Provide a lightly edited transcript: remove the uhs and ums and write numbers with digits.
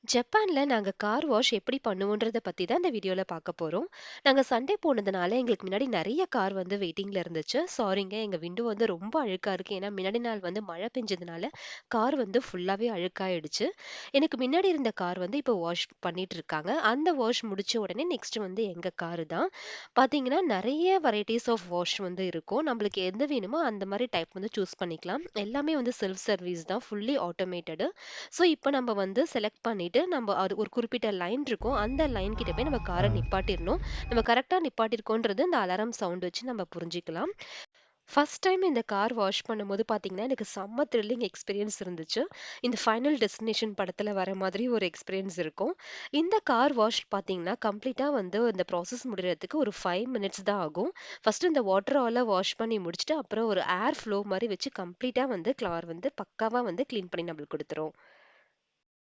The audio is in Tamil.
ஜப்பான்ல நாங்க கார் வாஷ் எப்படி பண்ணுவோன்றத பத்தி தான் இந்த வீடியோல பார்க்க போறோம். நாங்க சண்டே போனதுனால எங்களுக்கு முன்னாடி நெறைய கார் வந்து வெயிட்டிங்ல இருந்துச்சு. சாரிங்க எங்க விண்டோ வந்து ரொம்ப அழுக்கா இருக்கு. ஏன்னா முன்னாடி நாள் வந்து மழை பெஞ்சதுனால கார் வந்து ஃபுல்லாவே அழுக்காயிடுச்சு. எனக்கு முன்னாடி இருந்த கார் வந்து இப்போ வாஷ் பண்ணிட்டு இருக்காங்க. அந்த வாஷ் முடிச்ச உடனே நெக்ஸ்ட் வந்து எங்க காரு தான். பார்த்தீங்கன்னா நெறைய வெரைட்டீஸ் ஆஃப் வாஷ் வந்து இருக்கும். நம்மளுக்கு எது வேணுமோ அந்த மாரி டைப் வந்து சூஸ் பண்ணிக்கலாம். எல்லாமே வந்து செல்ஃப் சர்வீஸ் தான். Fully automated. ஸோ, இப்ப நம்ம வந்து செலக்ட் பண்ணிட்டு, நம்ப அது ஒரு குறிப்பிட்ட லைன் இருக்கும். அந்த லைன் கிட்ட போய் நம்ம கார நிப்பாட்டிறணும். நம்ம கரெக்ட்டா நிப்பாட்டியிருக்கோன்றது அந்த அலாரம் சவுண்ட் வச்சு நம்ம புரிஞ்சுக்கலாம். ஃபர்ஸ்ட் டைம் இந்த கார் வாஷ் பண்ணும்போது பார்த்தீங்கன்னா, எனக்கு செம்ம த்ரில்லிங் எக்ஸ்பீரியன்ஸ் இருந்துச்சு. இந்த ஃபைனல் டெஸ்டினேஷன் படத்துல வர மாதிரி ஒரு எக்ஸ்பீரியன்ஸ் இருக்கும். இந்த கார் வாஷ் பார்த்தீங்கன்னா, கம்ப்ளீட்டா வந்து இந்த ப்ராசஸ் முடியறதுக்கு ஒரு 5 மினிட்ஸ் தான் ஆகும். ஃபர்ஸ்ட்டு இந்த வாட்டரால வாஷ் பண்ணி முடிச்சுட்டு, அப்புறம் ஒரு ஏர் ஃப்ளோ மாரி வச்சு கம்ப்ளீட்டா வந்து கார் வந்து பக்காவா வந்து கிளீன் பண்ணி நம்மளுக்கு குடுத்துரும்.